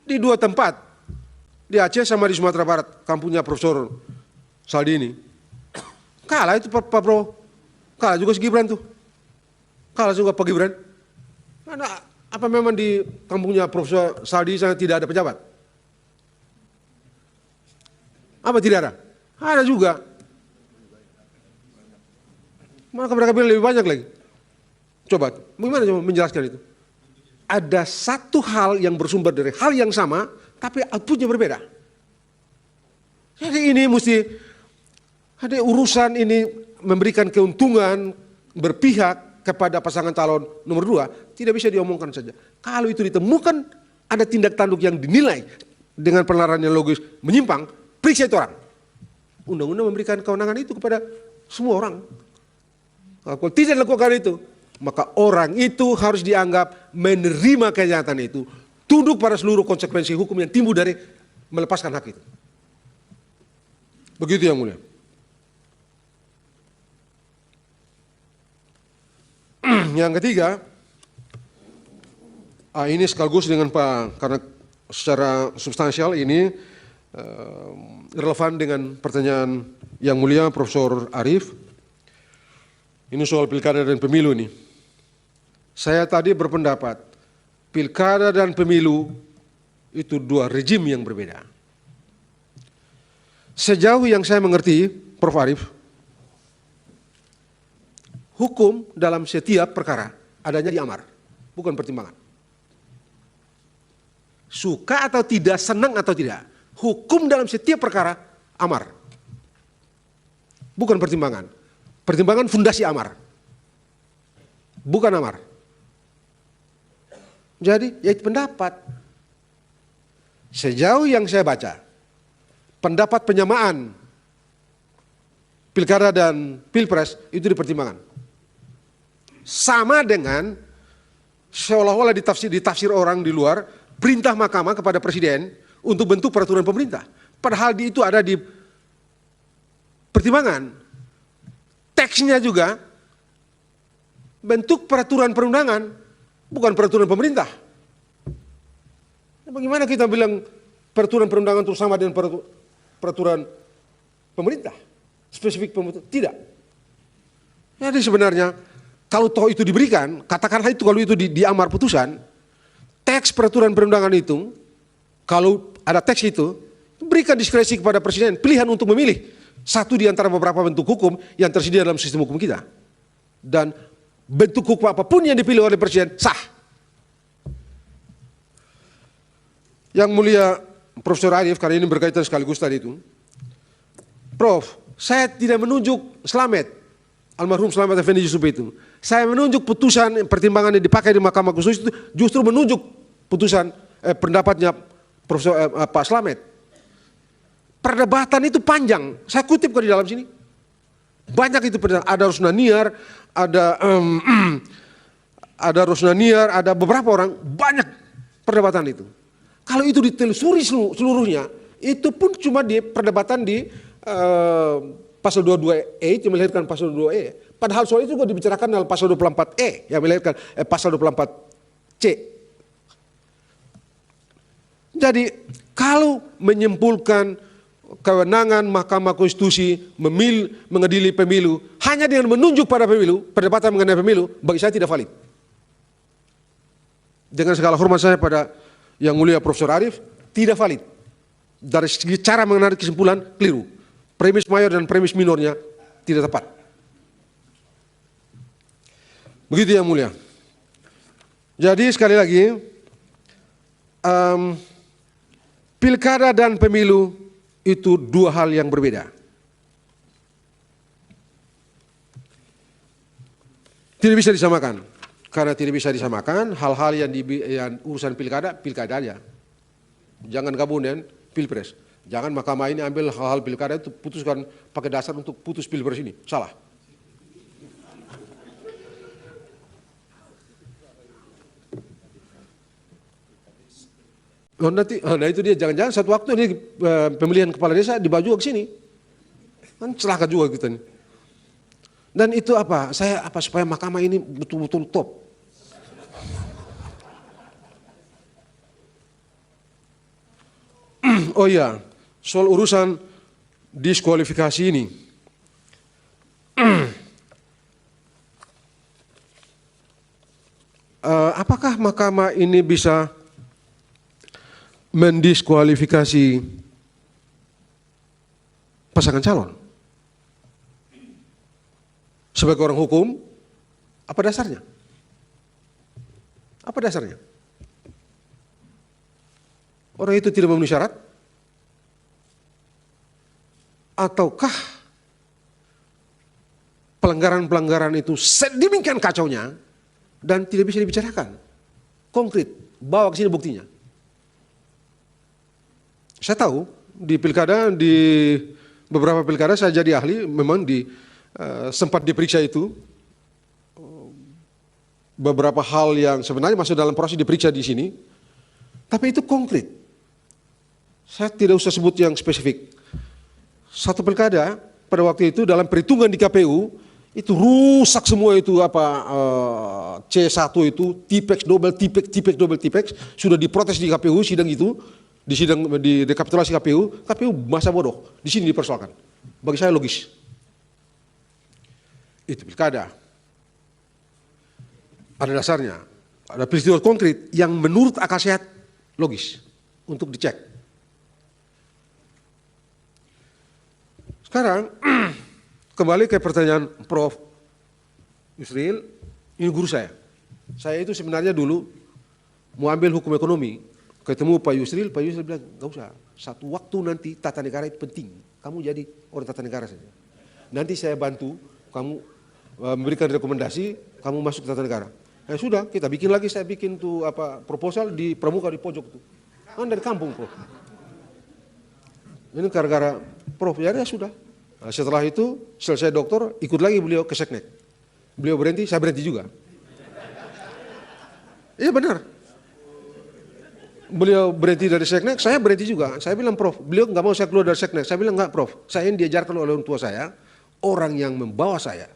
di dua tempat, di Aceh sama di Sumatera Barat, kampungnya Profesor Saldi ini, kalah itu Pak Prabowo, kalah juga si Gibran tuh, kalah juga Pak Gibran. Karena apa memang di kampungnya Profesor Saldi sana tidak ada pejabat? Apa tidak ada? Ada juga. Maka mereka bilang lebih banyak lagi. Coba, bagaimana coba menjelaskan itu? Ada satu hal yang bersumber dari hal yang sama, tapi outputnya berbeda. Jadi ini mesti ada urusan ini memberikan keuntungan berpihak kepada pasangan calon nomor 2, tidak bisa diomongkan saja. Kalau itu ditemukan ada tindak tanduk yang dinilai dengan penelaran yang logis menyimpang, periksa itu orang. Undang-undang memberikan kewenangan itu kepada semua orang. Kalau tidak dilakukan itu, maka orang itu harus dianggap menerima kenyataan itu, tunduk pada seluruh konsekuensi hukum yang timbul dari melepaskan hak itu. Begitu yang mulia. Yang ketiga, ini sekaligus dengan Pak, karena secara substansial ini relevan dengan pertanyaan yang mulia Profesor Arief. Ini soal pilkada dan pemilu ini. Saya tadi berpendapat, pilkada dan pemilu itu dua rejim yang berbeda. Sejauh yang saya mengerti, Prof. Arief, hukum dalam setiap perkara adanya di amar, bukan pertimbangan. Suka atau tidak, senang atau tidak, hukum dalam setiap perkara amar, bukan pertimbangan. Pertimbangan fundasi amar, bukan amar. Jadi, ya itu pendapat. Sejauh yang saya baca, pendapat penyamaan pilkada dan pilpres itu dipertimbangkan. Sama dengan seolah-olah ditafsir orang di luar perintah mahkamah kepada presiden untuk bentuk peraturan pemerintah. Padahal itu ada di pertimbangan. Teksnya juga bentuk peraturan perundangan, bukan peraturan pemerintah. Bagaimana kita bilang peraturan perundangan itu sama dengan peraturan pemerintah? Spesifik pemerintah? Tidak. Jadi sebenarnya kalau toh itu diberikan, katakanlah itu kalau itu di amar putusan, teks peraturan perundangan itu, kalau ada teks itu, berikan diskresi kepada presiden, pilihan untuk memilih satu di antara beberapa bentuk hukum yang tersedia dalam sistem hukum kita. Dan bentuk hukum apapun yang dipilih oleh presiden, sah. Yang mulia Profesor Arief, karena ini berkaitan sekaligus tadi itu, Prof, saya tidak menunjuk Slamet, almarhum Slamet Effendi Yusuf itu. Saya menunjuk putusan pertimbangan yang dipakai di Mahkamah Konstitusi itu justru menunjuk putusan pendapatnya Profesor Pak Slamet. Perdebatan itu panjang. Saya kutip kok di dalam sini. Banyak itu perdebatan. Ada Rusnaniar, ada Rusnaniar, ada beberapa orang, banyak perdebatan itu. Kalau itu ditelusuri seluruhnya, itu pun cuma di perdebatan di pasal 22E itu melahirkan pasal 22E. Padahal soal itu juga dibicarakan dalam pasal 24E yang melahirkan pasal 24C. Jadi kalau menyimpulkan kewenangan Mahkamah Konstitusi mengadili pemilu hanya dengan menunjuk pada pemilu, perdebatan mengenai pemilu, bagi saya tidak valid. Dengan segala hormat saya pada yang mulia Profesor Arief, tidak valid. Dari segi cara menarik kesimpulan, keliru. Premis mayor dan premis minornya tidak tepat. Begitu yang mulia. Jadi sekali lagi, pilkada dan pemilu itu dua hal yang berbeda. Tidak bisa disamakan. Karena tidak bisa disamakan, hal-hal yang urusan pilkada aja. Jangan gabung dengan pilpres. Jangan mahkamah ini ambil hal-hal pilkada itu putuskan pakai dasar untuk putus pilpres ini. Salah. Oh, nanti, nah itu dia, jangan-jangan satu waktu ini pemilihan kepala desa dibawa juga ke sini. Kan celaka juga kita nih. Dan itu apa? Saya supaya mahkamah ini betul-betul top. Oh iya, soal urusan diskualifikasi ini. Apakah mahkamah ini bisa mendiskualifikasi pasangan calon. Sebagai orang hukum, apa dasarnya? Apa dasarnya? Orang itu tidak memenuhi syarat? Ataukah pelanggaran-pelanggaran itu sedemikian kacaunya dan tidak bisa dibicarakan? Konkret, bawa ke sini buktinya. Saya tahu di pilkada, di beberapa pilkada saya jadi ahli, memang sempat diperiksa itu beberapa hal yang sebenarnya masuk dalam proses diperiksa di sini, tapi itu konkret. Saya tidak usah sebut yang spesifik. Satu pilkada pada waktu itu dalam perhitungan di KPU itu rusak semua itu C1 itu tipex double tipex sudah diprotes di KPU sidang itu, di sidang di rekapitulasi KPU masa bodoh di sini dipersoalkan. Bagi saya logis. Itu pilkada. Ada dasarnya, ada peristiwa konkret yang menurut akal sehat logis untuk dicek. Sekarang kembali ke pertanyaan Prof. Yusril, ini guru saya. Saya itu sebenarnya dulu mau ambil hukum ekonomi, ketemu Pak Yusril bilang, gak usah, satu waktu nanti tata negara itu penting, kamu jadi orang tata negara saja. Nanti saya bantu, kamu memberikan rekomendasi, kamu masuk ke tata negara. Ya sudah, kita bikin lagi, saya bikin tuh proposal di pramuka di pojok tuh. Kan dari kampung, Prof. Ini gara-gara Prof, ya sudah. Nah, setelah itu, selesai doktor, ikut lagi beliau ke Seknek. Beliau berhenti, saya berhenti juga. Iya benar. Beliau berhenti dari Seknek, saya berhenti juga. Saya bilang, Prof, beliau nggak mau saya keluar dari Seknek. Saya bilang, enggak Prof, saya ini diajarkan oleh orang tua saya, orang yang membawa saya,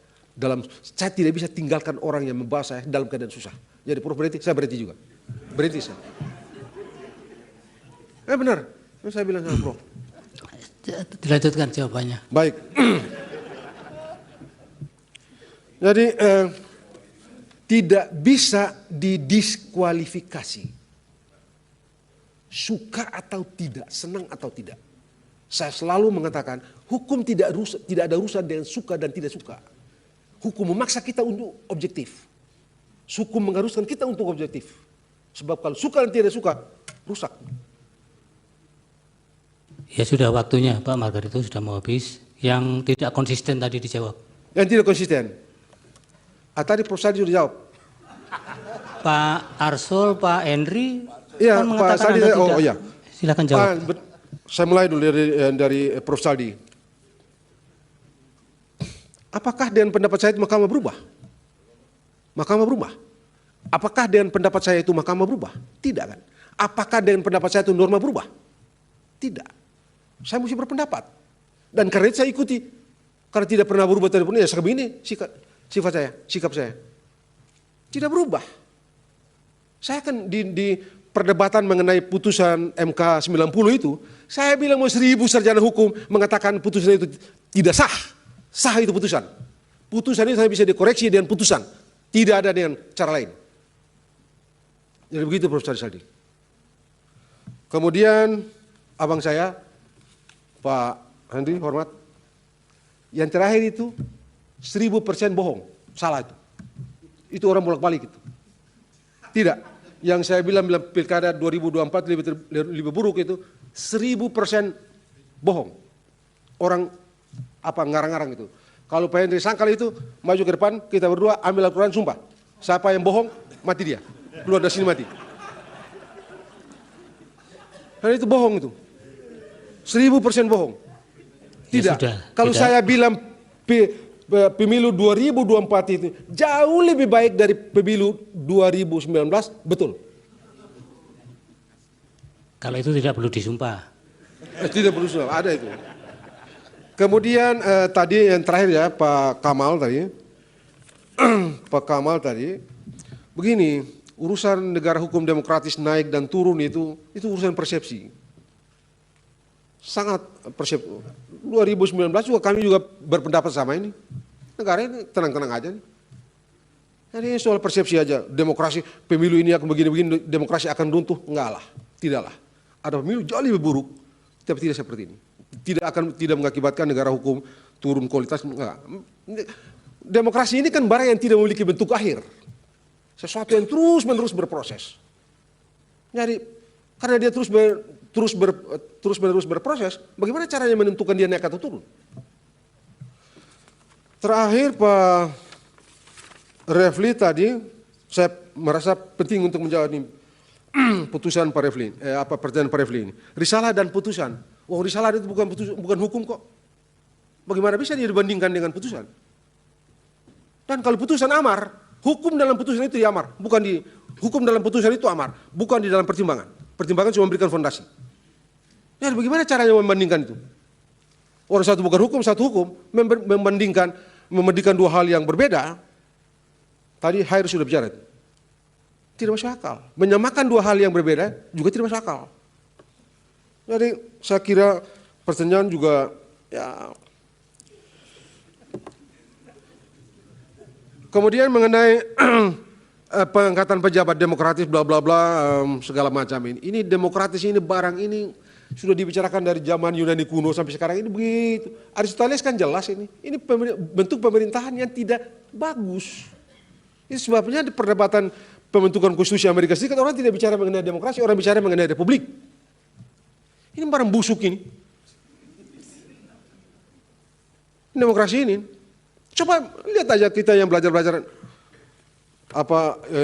saya tidak bisa tinggalkan orang yang membawa saya dalam keadaan susah. Jadi Prof berhenti, saya berhenti juga. Berhenti saya. Benar, saya bilang sama Prof. Dilanjutkan jawabannya. Baik. Jadi tidak bisa didiskualifikasi. Suka atau tidak, senang atau tidak. Saya selalu mengatakan hukum tidak ada urusan dengan suka dan tidak suka. Hukum memaksa kita untuk objektif. Hukum mengharuskan kita untuk objektif. Sebab kalau suka dan tidak suka, rusak. Ya sudah waktunya Pak Margarito sudah mau habis. Yang tidak konsisten tadi dijawab. Yang tidak konsisten. Tadi Prof. Sadi sudah jawab. Pak Arsul, Pak Henry Iya, kan Pak mengatakan Sadi, Anda tidak. oh iya. Silakan jawab. Saya mulai dulu dari Prof. Saldi. Apakah dengan pendapat saya itu Mahkamah berubah? Mahkamah berubah. Apakah dengan pendapat saya itu Mahkamah berubah? Tidak kan? Apakah dengan pendapat saya itu norma berubah? Tidak. Saya mesti berpendapat. Dan karena itu saya ikuti. Karena tidak pernah berubah tadi pun, ya sebegini sikap saya. Tidak berubah. Saya kan di perdebatan mengenai putusan MK 90 itu, saya bilang mau 1000 sarjana hukum mengatakan putusan itu tidak sah. Sah itu putusan. Putusan itu saya bisa dikoreksi dengan putusan. Tidak ada dengan cara lain. Jadi begitu Prof. Saldi. Kemudian abang saya, Pak Henry, hormat. Yang terakhir itu 1000% bohong. Salah itu. Itu orang bolak-balik itu. Tidak. Yang saya bilang pilkada 2024 lebih buruk itu 1000% bohong. Orang ngarang-ngarang itu. Kalau Pak Henry sangkal itu, maju ke depan, kita berdua ambil Al-Quran sumpah. Siapa yang bohong, mati dia. Keluar dari sini mati. Karena itu bohong itu. 1000% bohong. Tidak. Ya, kalau saya bilang pemilu 2024 itu jauh lebih baik dari pemilu 2019, betul. Kalau itu tidak perlu disumpah. Tidak perlu disumpah, ada itu. Kemudian tadi yang terakhir ya Pak Kamal tadi. Pak Kamal tadi, begini, urusan negara hukum demokratis naik dan turun itu urusan persepsi. Sangat persepsi. 2019 juga kami juga berpendapat sama ini. Negara ini tenang-tenang aja nih. Jadi soal persepsi aja, demokrasi, pemilu ini akan begini-begini, demokrasi akan runtuh. Enggak lah, tidaklah. Ada pemilu jauh lebih buruk, tapi tidak seperti ini. tidak mengakibatkan negara hukum turun kualitas. Enggak. Demokrasi ini kan barang yang tidak memiliki bentuk akhir. Sesuatu yang terus-menerus berproses. Jadi karena dia terus-menerus berproses, bagaimana caranya menentukan dia naik atau turun? Terakhir Pak Refli tadi, saya merasa penting untuk menjawab ini putusan Pak Refli, pertanyaan Pak Refli ini. Risalah dan putusan. Oh, risalah itu bukan hukum kok. Bagaimana bisa dia dibandingkan dengan putusan? Dan kalau putusan amar, hukum dalam putusan itu amar, hukum dalam putusan itu amar, bukan di dalam pertimbangan. Pertimbangan cuma memberikan fondasi. Ya, bagaimana caranya membandingkan itu? Orang satu bukan hukum, satu hukum, membandingkan dua hal yang berbeda. Tadi Hair sudah bicara. Tidak masuk akal. Menyamakan dua hal yang berbeda juga tidak masuk akal. Jadi saya kira pertanyaan juga ya. Kemudian mengenai pengangkatan pejabat demokratis bla bla bla segala macam ini. Ini demokratis ini barang ini sudah dibicarakan dari zaman Yunani kuno sampai sekarang ini begitu. Aristoteles kan jelas ini. Ini bentuk pemerintahan yang tidak bagus. Ini sebabnya di perdebatan pembentukan konstitusi Amerika Serikat orang tidak bicara mengenai demokrasi, orang bicara mengenai republik. Ini barang busuk ini. Demokrasi ini. Coba lihat aja kita yang belajar-belajar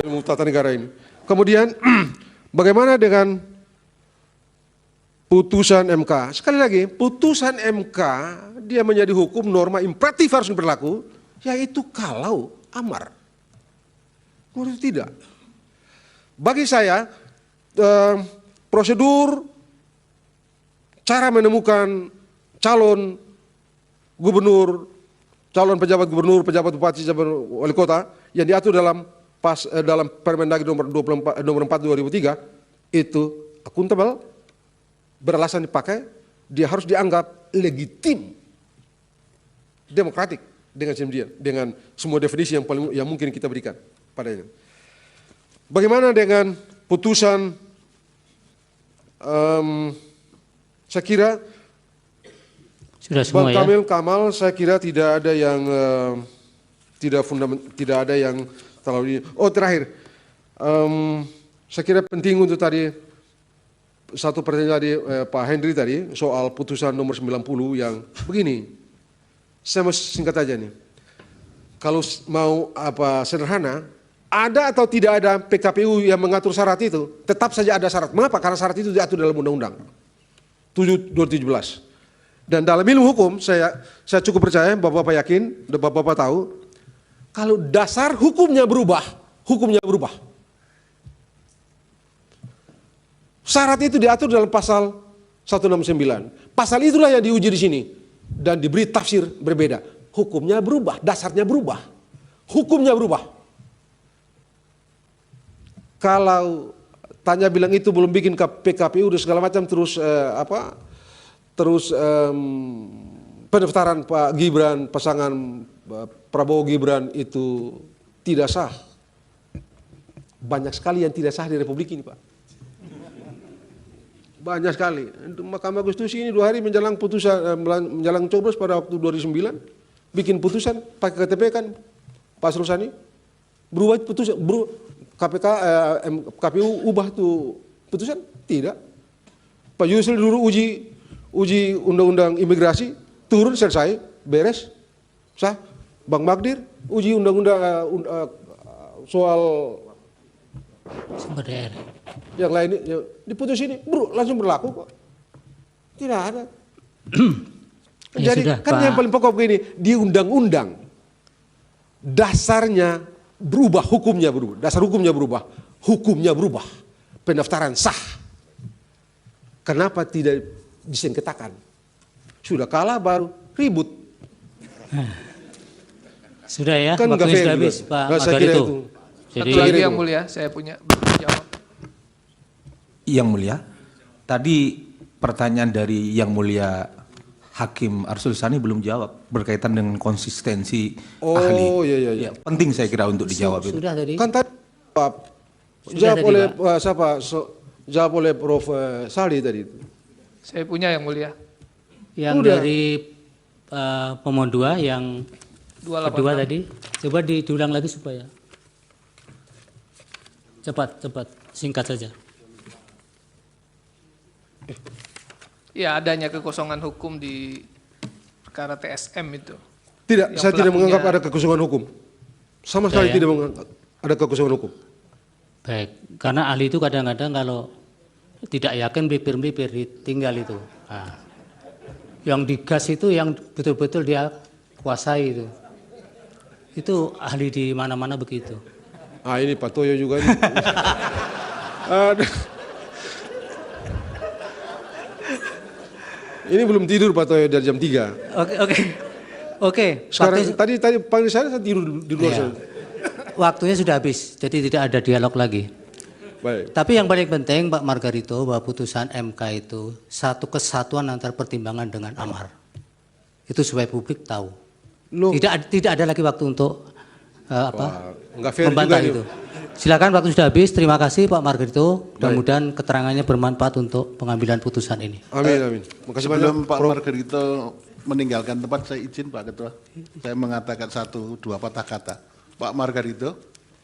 ilmu tata negara ini. Kemudian bagaimana dengan putusan MK? Sekali lagi, putusan MK dia menjadi hukum norma imperatif harus berlaku, yaitu kalau amar. Menurut tidak. Bagi saya prosedur cara menemukan calon gubernur, calon pejabat gubernur, pejabat bupati, pejabat wali kota yang diatur dalam Permendagri nomor 4 2003 itu akuntabel, beralasan dipakai, dia harus dianggap legitim, demokratik dengan semua definisi yang mungkin kita berikan padanya. Bagaimana dengan putusan? Saya kira sudah semua Bang Kamil Kamal, saya kira tidak ada yang tidak ada yang terlalu. Oh terakhir, saya kira penting untuk tadi satu pertanyaan tadi Pak Henry tadi soal putusan nomor 90 yang begini. Saya mau singkat aja nih. Kalau mau sederhana, ada atau tidak ada PKPU yang mengatur syarat itu, tetap saja ada syarat. Mengapa? Karena syarat itu diatur dalam Undang-Undang 7/2017. Dan dalam ilmu hukum, saya cukup percaya, Bapak-Bapak yakin, Bapak-Bapak tahu, kalau dasar hukumnya berubah. Syarat itu diatur dalam pasal 169. Pasal itulah yang diuji di sini. Dan diberi tafsir berbeda. Hukumnya berubah, dasarnya berubah. Hukumnya berubah. Kalau tanya bilang itu belum bikin PKPU dan segala macam terus pendaftaran Pak Gibran, pasangan Prabowo Gibran itu tidak sah. Banyak sekali yang tidak sah di Republik ini, Pak. Banyak sekali. Mahkamah Konstitusi ini 2 hari menjelang putusan, menjelang coblos pada waktu 2009, bikin putusan pakai KTP kan, Pak Rusani, berubah putusan, KPU ubah tuh putusan? Tidak. Pak Yusril dulu uji undang-undang imigrasi, turun selesai, beres, sah. Bang Magdir uji undang-undang soal sumber daya yang lain diputus ini, langsung berlaku kok. Tidak ada. Jadi sudah, kan Pak. yang paling pokok begini, di undang-undang dasarnya berubah, hukumnya berubah, dasar hukumnya berubah, pendaftaran sah. Kenapa tidak disengketakan? Sudah kalah baru ribut. Sudah ya, Kan waktunya nggak fair sudah habis juga. Pak Nggak, saya kira Margarito. itu. Jadi Satu lagi yang mulia, saya punya jawab. Yang mulia, tadi pertanyaan dari yang mulia Hakim Arsul Sani belum jawab berkaitan dengan konsistensi ahli. Oh iya. Ya, penting saya kira untuk dijawab itu. Sudah tadi. Kan tadi Pak, Sudah jawab tadi, oleh Pak. jawab oleh Prof. Sali tadi. Saya punya yang mulia. Yang dari pemohon 2 yang 286. kedua tadi, coba diulang lagi supaya cepat, singkat saja. Ya, adanya kekosongan hukum di perkara TSM itu. Tidak, Yang saya tidak pelakunya- menganggap ada kekosongan hukum. Sama sekali Ya. tidak menganggap ada kekosongan hukum. Baik, karena ahli itu kadang-kadang kalau tidak yakin melipir-melipir ditinggal itu. Nah, yang digas itu yang betul-betul dia kuasai itu. Itu ahli di mana-mana begitu. Ah, ini Pak Toyo juga ini. Ini belum tidur Pak Toyo dari jam 3. Oke. Sekarang tadi panggil saya tidur di luar Iya. sana. Waktunya sudah habis, jadi tidak ada dialog lagi. Baik. Tapi yang paling penting Pak Margarito bahwa putusan MK itu satu kesatuan antara pertimbangan dengan amar. Itu supaya publik tahu. Tidak ada lagi waktu untuk Enggak fair membantah juga itu. Silakan, waktu sudah habis. Terima kasih Pak Margarito. Mudah-mudahan keterangannya bermanfaat untuk pengambilan putusan ini. Amin. Makasih banyak. Sebelum Pak Margarito meninggalkan tempat, saya izin Pak Ketua. Saya mengatakan 1-2 patah kata. Pak Margarito,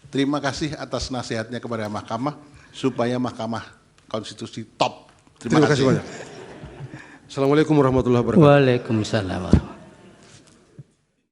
terima kasih atas nasihatnya kepada Mahkamah supaya Mahkamah Konstitusi top. Terima kasih banyak. Assalamualaikum warahmatullahi wabarakatuh. Waalaikumsalam.